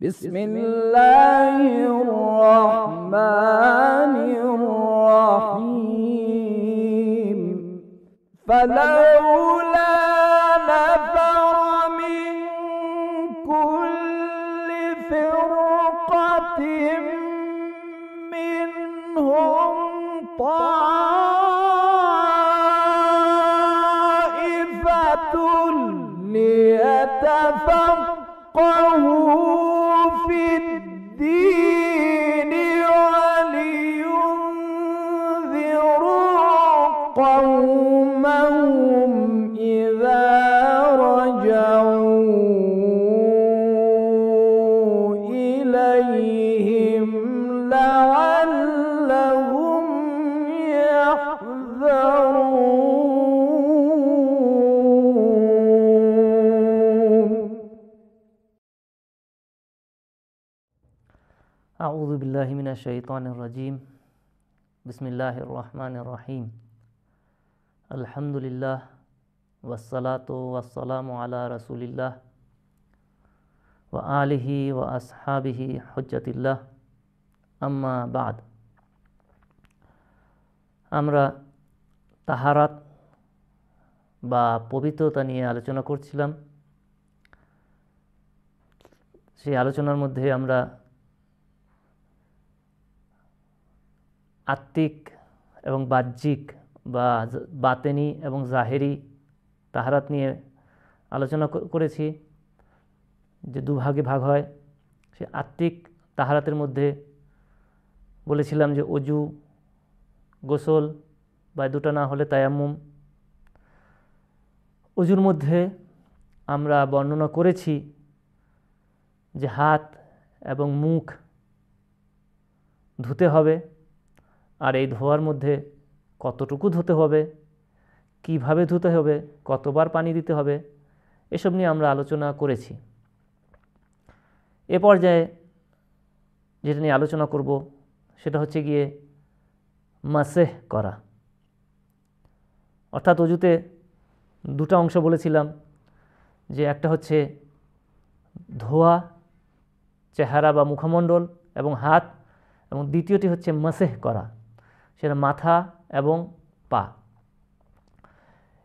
بسم الله الرحمن الرحيم فلولا نفر من كل فرقة منهم طائفة ليتفقهوا في الدين ولينذروا قومهم إذا رجعوا إليهم لعلهم يحذرون. أعوذ بالله من الشيطان الرجيم. بسم الله الرحمن الرحيم. الحمد لله والصلاة والسلام على رسول الله وآله وأصحابه حجة الله أما بعد। আমরা তাহারাত বা পবিত্রতা নিয়ে আলোচনা করছিলাম। সেই আলোচনার মধ্যে আমরা আত্মিক এবং বাহ্যিক বা বাতেনি এবং জাহেরি তাহারাত নিয়ে আলোচনা করেছি, যে দুভাগে ভাগ হয়। সে আত্মিক তাহারাতের মধ্যে বলেছিলাম যে অজু, গোসল বা দুটো না হলে তায়াম্মুম। অজুর মধ্যে আমরা বর্ণনা করেছি যে হাত এবং মুখ ধুতে হবে, আর এই ধোয়ার মধ্যে কতটুকু ধুতে হবে, কিভাবে ধুতে হবে, কতবার পানি দিতে হবে, এসব নিয়ে আমরা আলোচনা করেছি। এ পর্যায়ে যেটা নিয়ে আলোচনা করব সেটা হচ্ছে গিয়ে মাসেহ করা। অর্থাৎ অজুতে দুটো অংশ বলেছিলাম, যে একটা হচ্ছে ধোয়া চেহারা বা মুখমণ্ডল এবং হাত, এবং দ্বিতীয়টি হচ্ছে মাসেহ করা, সেটা মাথা এবং পা।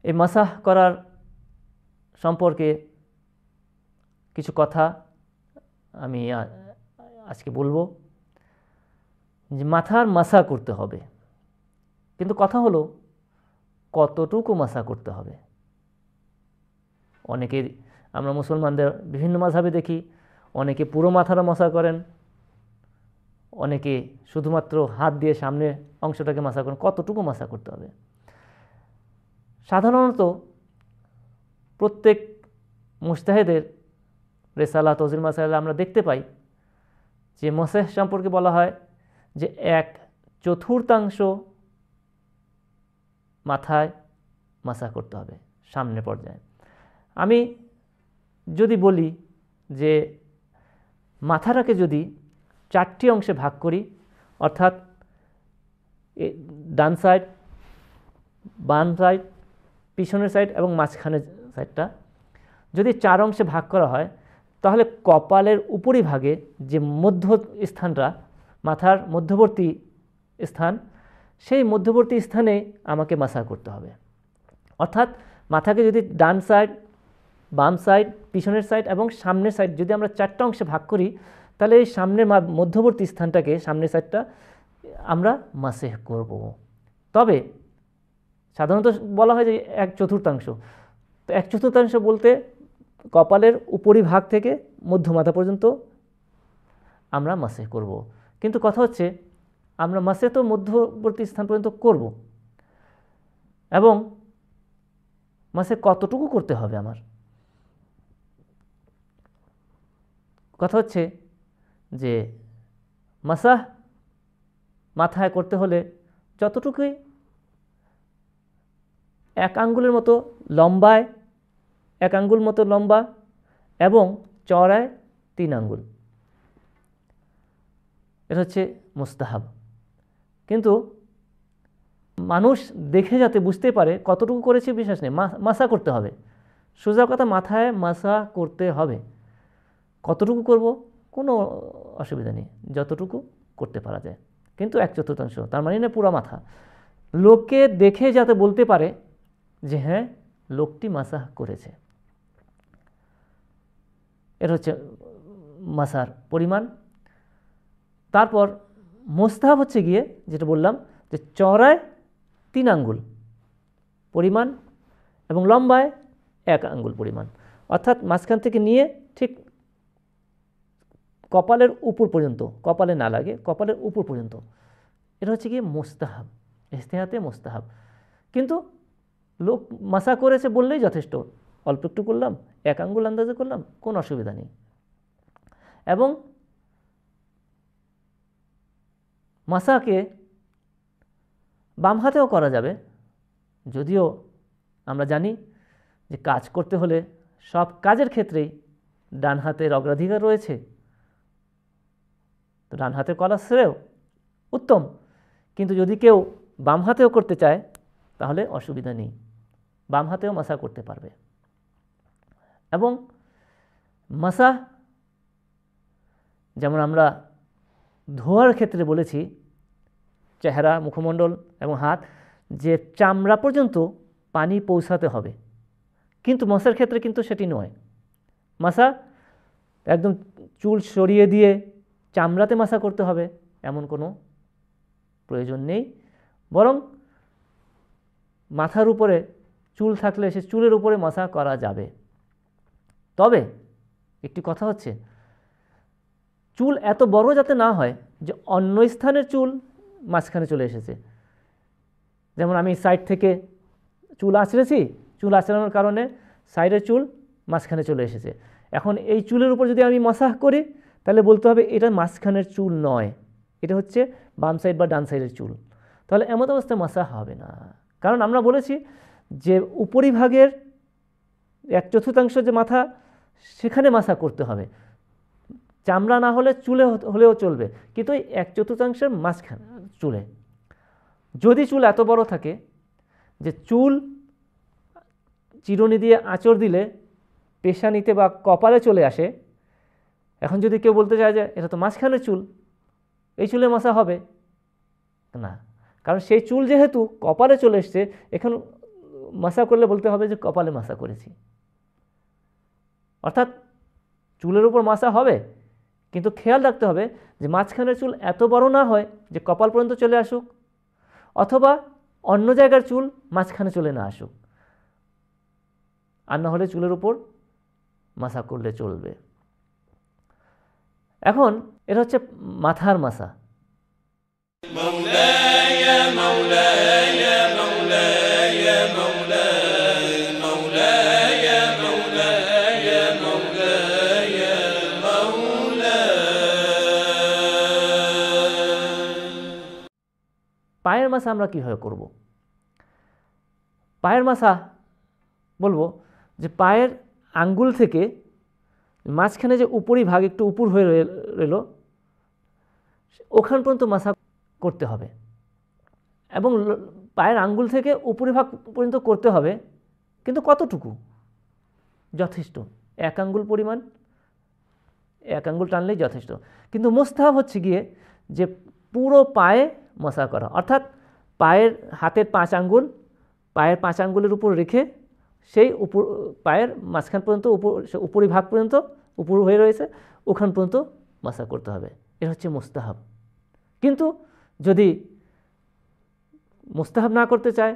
এই মাসাহ করার সম্পর্কে কিছু কথা আমি আজকে বলবো। যে মাথার মাসা করতে হবে, কিন্তু কথা হলো কতটুকু মাসা করতে হবে। অনেকে আমরা মুসলমানদের বিভিন্ন মাযহাবে দেখি, অনেকে পুরো মাথাটা মাসা করেন, অনেকে শুধুমাত্র হাত দিয়ে সামনের অংশটাকে মাসা করেন। কতটুকু মাসা করতে হবে? সাধারণত প্রত্যেক মুজতাহিদের রিসালা তজিল মাসাইলে আমরা দেখতে পাই যে মাসহ সম্পর্কে বলা হয় যে 1/4 মাথায় মাসা করতে হবে সামনের পর্যায়ে। আমি যদি বলি যে মাথাটাকে যদি 4টি অংশে ভাগ করি, অর্থাৎ ডান সাইড, বাম সাইড, পিছনের সাইড এবং মাঝখানের সাইডটা যদি 4 অংশে ভাগ করা হয়, তাহলে কপালের উপরিভাগে যে মধ্য স্থানটা, মাথার মধ্যবর্তী স্থান, সেই মধ্যবর্তী স্থানে আমাকে মাসা করতে হবে। অর্থাৎ মাথাকে যদি ডান সাইড, বাম সাইড, পিছনের সাইড এবং সামনের সাইড যদি আমরা 4টা অংশে ভাগ করি, তাহলে এই সামনের মধ্যবর্তী স্থানটাকে, সামনের সাইডটা আমরা মাসেহ করব। তবে সাধারণত বলা হয় যে 1/4। তো 1/4 বলতে কপালের উপরিভাগ থেকে মধ্য মাথা পর্যন্ত আমরা মাসেহ করব। কিন্তু কথা হচ্ছে আমরা মাসেহ তো মধ্যবর্তী স্থান পর্যন্ত করব, এবং মাসেহ কতটুকু করতে হবে আমার? কথা হচ্ছে যে মাসাহ মাথায় করতে হলে যতটুকুই 1 আঙ্গুলের মতো লম্বায় 1 আঙ্গুল মতো লম্বা এবং চওড়ায় 3 আঙ্গুল, এটা হচ্ছে মুস্তাহাব। কিন্তু মানুষ দেখে যাতে বুঝতে পারে কতটুকু করেছে বিশ্বাস নেই, মাসা করতে হবে। সোজা কথা, মাথায় মাসা করতে হবে। কতটুকু করব কোনো অসুবিধা নেই, যতটুকু করতে পারা যায়। কিন্তু 1/4, তার মানে না পুরো মাথা, লোকে দেখে যাতে বলতে পারে যে হ্যাঁ লোকটি মাসাহ করেছে। এর হচ্ছে মাসার পরিমাণ। তারপর মোস্তাহাব হচ্ছে গিয়ে যেটা বললাম যে চওড়ায় 3 আঙ্গুল পরিমাণ এবং লম্বায় 1 আঙ্গুল পরিমাণ, অর্থাৎ মাঝখান থেকে নিয়ে ঠিক কপালের উপর পর্যন্ত, কপালে না লাগে কপালের উপর পর্যন্ত, এটা হচ্ছে গিয়ে মোস্তাহাব, ইস্তেহাতে মোস্তাহাব। কিন্তু লোক মাসা করেছে বললেই যথেষ্ট, অল্প একটু করলাম, 1 আঙ্গুল আন্দাজে করলাম, কোনো অসুবিধা নেই। এবং মাসাকে বাম হাতেও করা যাবে, যদিও আমরা জানি যে কাজ করতে হলে সব কাজের ক্ষেত্রেই ডান হাতের অগ্রাধিকার রয়েছে, তো ডান হাতে করা শ্রেয় উত্তম। কিন্তু যদি কেউ বাম হাতেও করতে চায় তাহলে অসুবিধা নেই, বাম হাতেও মাসা করতে পারবে। এবং মাসা যেমন আমরা ধোয়ার ক্ষেত্রে বলেছি, চেহারা, মুখমণ্ডল এবং হাত, যে চামড়া পর্যন্ত পানি পৌঁছাতে হবে, কিন্তু মাসার ক্ষেত্রে কিন্তু সেটি নয়। মাসা একদম চুল সরিয়ে দিয়ে চামড়াতে মাসা করতে হবে এমন কোনো প্রয়োজন নেই, বরং মাথার উপরে চুল থাকলে সে চুলের উপরে মাসা করা যাবে। তবে একটি কথা হচ্ছে, চুল এত বড় যাতে না হয় যে অন্য স্থানের চুল মাঝখানে চলে এসেছে। যেমন আমি সাইড থেকে চুল আঁচড়েছি, চুল আঁচড়ানোর কারণে সাইডের চুল মাঝখানে চলে এসেছে। এখন এই চুলের উপর যদি আমি মাসাহ করি তাহলে বলতে হবে এটা মাঝখানের চুল নয়, এটা হচ্ছে বাম সাইড বা ডান সাইডের চুল, তাহলে এমন অবস্থায় মাসাহ হবে না। কারণ আমরা বলেছি যে উপরিভাগের 1/4 যে মাথা সেখানে মাসা করতে হবে, চামড়া না হলে চুলে হলেও চলবে, কিন্তু ওই 1/4 মাঝখানে চুলে। যদি চুল এত বড় থাকে যে চুল চিরুনি দিয়ে আঁচড় দিলে পেশানিতে বা কপালে চলে আসে, এখন যদি কেউ বলতে চায় যে এটা তো মাঝখানের চুল, এই চুলে মাসা হবে না, কারণ সেই চুল যেহেতু কপালে চলে এসছে, এখন মাসা করলে বলতে হবে যে কপালে মাসা করেছি। অর্থাৎ চুলের উপর মাসা হবে, কিন্তু খেয়াল রাখতে হবে যে মাঝখানের চুল এত বড় না হয় যে কপাল পর্যন্ত চলে আসুক, অথবা অন্য জায়গার চুল মাঝখানে চলে না আসুক, আর না হলে চুলের উপর মাসা করলে চলবে। এখন এটা হচ্ছে মাথার মাসা। পায়ের মাসা আমরা কীভাবে করব? পায়ের মাসা বলবো যে পায়ের আঙ্গুল থেকে মাঝখানে যে উপরি ভাগ একটু উপর হয়ে রইল, ওখান পর্যন্ত মাসা করতে হবে, এবং পায়ের আঙ্গুল থেকে উপরি ভাগ পর্যন্ত করতে হবে, কিন্তু কতটুকু? যথেষ্ট 1 আঙ্গুল পরিমাণ, 1 আঙ্গুল টানলেই যথেষ্ট। কিন্তু মুস্তাহাব হচ্ছে গিয়ে যে পুরো পায়ে মাসা করা, অর্থাৎ পায়ের হাতের 5 আঙ্গুল পায়ের 5 আঙ্গুলের উপর রেখে সেই উপর পায়ের মাঝখান পর্যন্ত উপরি ভাগ পর্যন্ত উপর হয়ে রয়েছে ওখান পর্যন্ত মাসা করতে হবে, এটা হচ্ছে মুস্তাহাব। কিন্তু যদি মুস্তাহাব না করতে চায়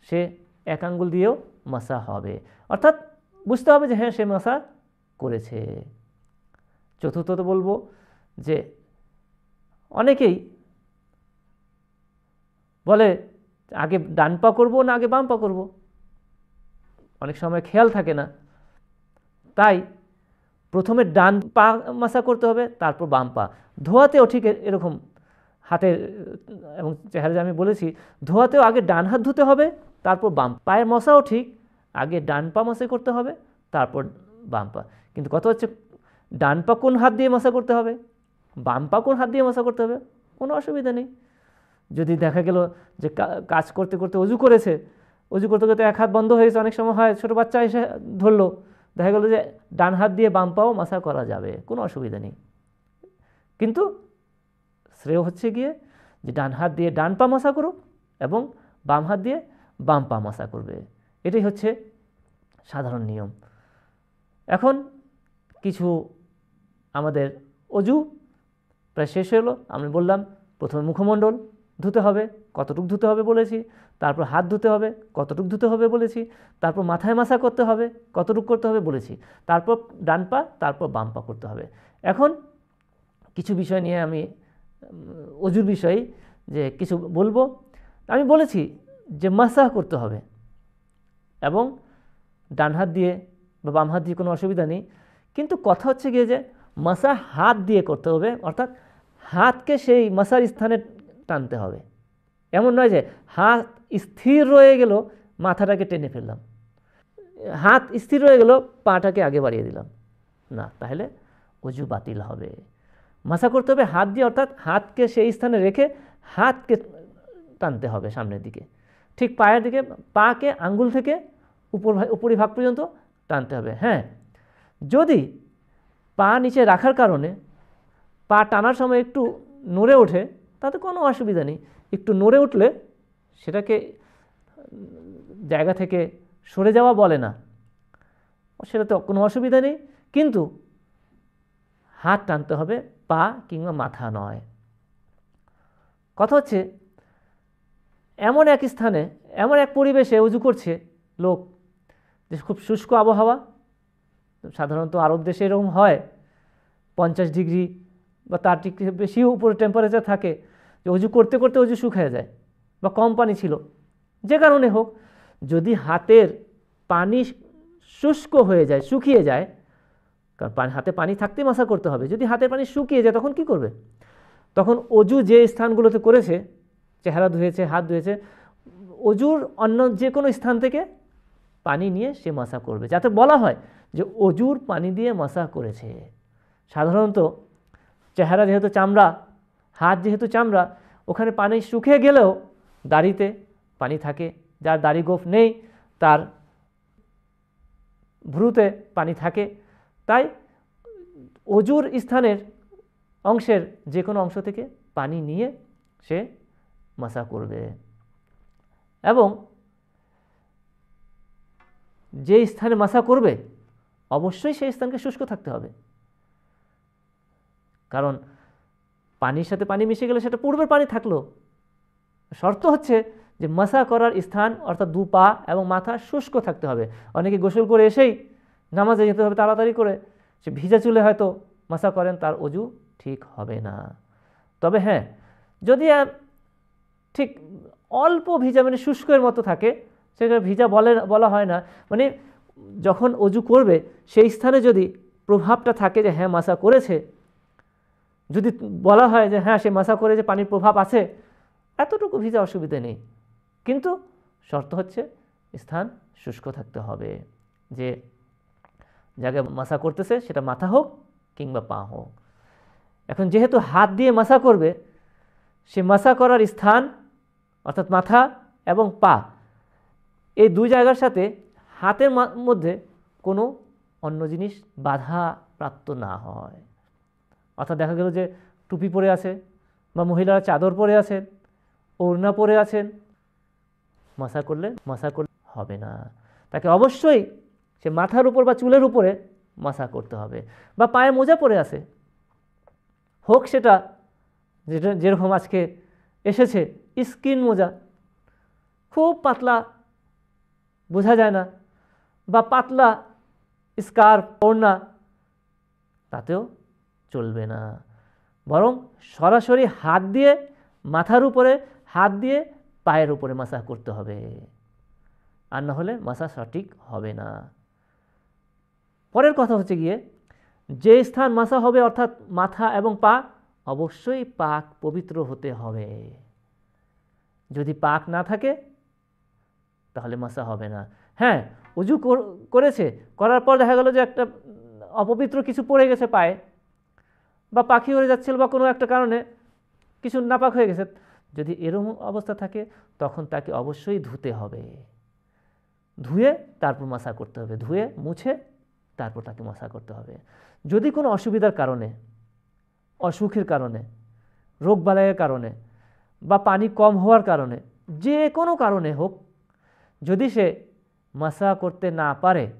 সে 1 আঙ্গুল দিয়েও মাসা হবে, অর্থাৎ বুঝতে হবে যে হ্যাঁ সে মাসা করেছে। চতুর্থত বলবো যে অনেকেই বলে আগে ডান পা করবো না আগে বাম পা করবো, অনেক সময় খেয়াল থাকে না, তাই প্রথমে ডান পা মাসা করতে হবে, তারপর বাম পা। ধোয়াতেও ঠিক এরকম, হাতের এবং চেহারা আমি বলেছি, ধোয়াতেও আগে ডান হাত ধুতে হবে, তারপর বাম। পায়ের মশাও ঠিক, আগে ডান পা মাসা করতে হবে, তারপর বাম পা। কিন্তু কথা হচ্ছে ডান পা কোন হাত দিয়ে মাসা করতে হবে, বাম পা কোন হাত দিয়ে মাসা করতে হবে, কোনো অসুবিধা নেই। যদি দেখা গেল যে কাজ করতে করতে অজু করেছে, অজু করতে করতে 1 হাত বন্ধ হয়েছে, অনেক সময় হয় ছোটো বাচ্চা এসে ধরলো, দেখা গেল যে ডান হাত দিয়ে বাম পাও মাসা করা যাবে, কোনো অসুবিধা নেই। কিন্তু শ্রেয় হচ্ছে গিয়ে যে ডান হাত দিয়ে ডান পা মাসা করুক এবং বাম হাত দিয়ে বাম পা মাসা করবে, এটাই হচ্ছে সাধারণ নিয়ম। এখন কিছু আমাদের অজু প্রায় শেষ হলো। আমি বললাম প্রথমে মুখমণ্ডল ধুতে হবে, কতটুকু ধুতে হবে বলেছি, তারপর হাত ধুতে হবে, কতটুকু ধুতে হবে বলেছি, তারপর মাথায় মাসা করতে হবে, কতটুকু করতে হবে বলেছি, তারপর ডান পা, তারপর বাম পা করতে হবে। এখন কিছু বিষয় নিয়ে আমি অজুর বিষয়ে যে কিছু বলবো। আমি বলেছি যে মাসাহ করতে হবে এবং ডান হাত দিয়ে বা বাম হাত দিয়ে কোনো অসুবিধা নেই, কিন্তু কথা হচ্ছে গিয়ে যে মাসাহ হাত দিয়ে করতে হবে, অর্থাৎ হাতকে সেই মাসার স্থানে টানতে হবে। এমন নয় যে হাত স্থির রয়ে গেল, মাথাটাকে টেনে ফেললাম, হাত স্থির রয়ে গেল, পাটাকে আগে বাড়িয়ে দিলাম, না, তাহলে অজু বাতিল হবে। মাসা করতে হবে হাত দিয়ে, অর্থাৎ হাতকে সেই স্থানে রেখে হাতকে টানতে হবে সামনের দিকে, ঠিক পায়ের দিকে, পাকে আঙ্গুল থেকে উপরিভাগ পর্যন্ত টানতে হবে। হ্যাঁ, যদি পা নিচে রাখার কারণে পা টানার সময় একটু নড়ে ওঠে তাতে কোনো অসুবিধা নেই। একটু নড়ে উঠলে সেটাকে জায়গা থেকে সরে যাওয়া বলে না, সেটাতে কোনো অসুবিধা নেই, কিন্তু হাত টানতে হবে, পা কিংবা মাথা নয়। কথা হচ্ছে এমন এক স্থানে, এমন এক পরিবেশে উজু করছে লোক যে খুব শুষ্ক আবহাওয়া, সাধারণত আরব দেশে এরকম হয়, 50 ডিগ্রি বা তার ঠিক বেশি উপরে টেম্পারেচার থাকে, যে উজু করতে করতে উজু শুকিয়ে যায় বা কম পানি ছিল, যে কারণে হোক, যদি হাতের পানি শুষ্ক হয়ে যায়, শুকিয়ে যায়, কারণ হাতে পানি থাকতেই মাসা করতে হবে, যদি হাতের পানি শুকিয়ে যায় তখন কি করবে? তখন অজু যে স্থানগুলোতে করেছে, চেহারা ধুয়েছে, হাত ধুয়েছে, অজুর অন্য যে কোনো স্থান থেকে পানি নিয়ে সে মাসা করবে, যাতে বলা হয় যে অজুর পানি দিয়ে মাসা করেছে। সাধারণত চেহারা যেহেতু চামড়া, হাত যেহেতু চামড়া, ওখানে পানি শুকিয়ে গেলেও দাড়িতে পানি থাকে, যার দাড়ি গোঁফ নেই তার ভ্রুতে পানি থাকে, তাই অজুর স্থানের অংশের যে কোনো অংশ থেকে পানি নিয়ে সে মাসা করবে। এবং যে স্থানে মাসা করবে অবশ্যই সেই স্থানকে শুষ্ক থাকতে হবে, কারণ পানির সাথে পানি মিশে গেলে সেটা পূর্বের পানি থাকলো। শর্ত হচ্ছে যে মাসা করার স্থান অর্থাৎ দু পা এবং মাথা শুষ্ক থাকতে হবে। অনেকে গোসল করে এসেই নামাজে যেতে হবে তাড়াতাড়ি করে, সে ভিজা চুলে হয়তো মাসা করেন, তার অজু ঠিক হবে না। তবে হ্যাঁ, যদি ঠিক অল্প ভিজা মানে শুষ্কের মতো থাকে, সেটা ভিজা বলা হয় না, মানে যখন অজু করবে সেই স্থানে যদি প্রভাবটা থাকে যে হ্যাঁ মাসা করেছে, যদি বলা হয় যে হ্যাঁ সে মাসা করেছে, পানির প্রভাব আছে, এতটুকু ভিজা অসুবিধা নেই, কিন্তু শর্ত হচ্ছে স্থান শুষ্ক থাকতে হবে। যে জায়গায় মাসা করতেছে সেটা মাথা হোক কিংবা পা হোক। এখন যেহেতু হাত দিয়ে মাসা করবে, সে মাসা করার স্থান অর্থাৎ মাথা এবং পা, এই দুই জায়গার সাথে হাতের মধ্যে কোনো অন্য জিনিস বাধা প্রাপ্ত না হয়। অর্থাৎ দেখা গেল যে টুপি পরে আছে বা মহিলারা চাদর পরে আছেন, ওড়না পরে আছেন, মাসা করলে হবে না, তাকে অবশ্যই সে মাথার উপর বা চুলের উপরে মাসা করতে হবে। বা পায়ে মোজা পরে আছে, হোক সেটা যেরকম আজকে এসেছে স্কিন মোজা, খুব পাতলা, বোঝা যায় না, বা পাতলা স্কার্ফ, ওড়না, তাতেও চলবে না, বরং সরাসরি হাত দিয়ে মাথার উপরে, হাত দিয়ে পায়ের উপরে মাসা করতে হবে, আর না হলে মাসা সঠিক হবে না। পরের কথা হচ্ছে গিয়ে যে স্থান মাসা হবে অর্থাৎ মাথা এবং পা, অবশ্যই পাক পবিত্র হতে হবে। যদি পাক না থাকে তাহলে মাসা হবে না। হ্যাঁ, উজু করেছে, করার পর দেখা গেল যে একটা অপবিত্র কিছু পড়ে গেছে পায়ে, বা পাখি উড়ে যাচ্ছিল বা কোনো একটা কারণে কিছু নাপাক হয়ে গেছে, যদি এরকম অবস্থা থাকে তখন তাকে অবশ্যই ধুতে হবে, ধুয়ে তারপর মাসা করতে হবে, ধুয়ে মুছে তারপর তাকে মাসা করতে হবে। যদি কোনো অসুবিধার কারণে, অসুখের কারণে, রোগবালাইয়ের কারণে বা পানি কম হওয়ার কারণে, যে কোনো কারণে হোক, যদি সে মাসা করতে না পারে,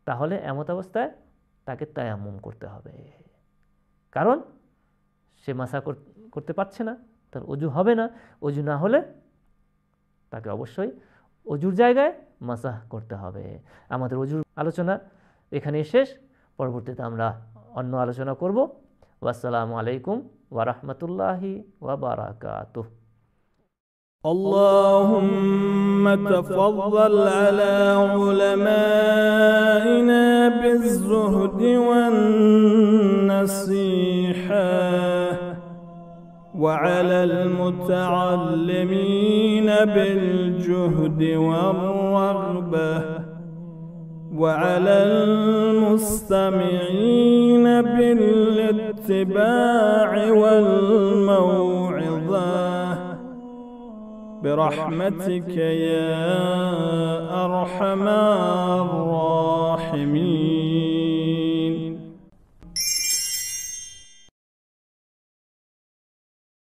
তাহলে এমত অবস্থায় তাকে তায়াম্মুম করতে হবে। কারণ সে মাসা করতে পারছে না, তার অজু হবে না। অজু না হলে তাকে অবশ্যই অজুর জায়গায় মাসাহ করতে হবে। আমাদের অজুর আলোচনা এখানেই শেষ। পরবর্তীতে আমরা অন্য আলোচনা করব। ওয়াসসালামু আলাইকুম ওয়া রাহমাতুল্লাহি ওয়া বারাকাতুহু। اللهم تفضل على علمائنا بالزهد والنصيحة، وعلى المتعلمين بالجهد والرغبة، وعلى المستمعين بالاتباع والموعظة، برحمتك يا أرحم الراحمين.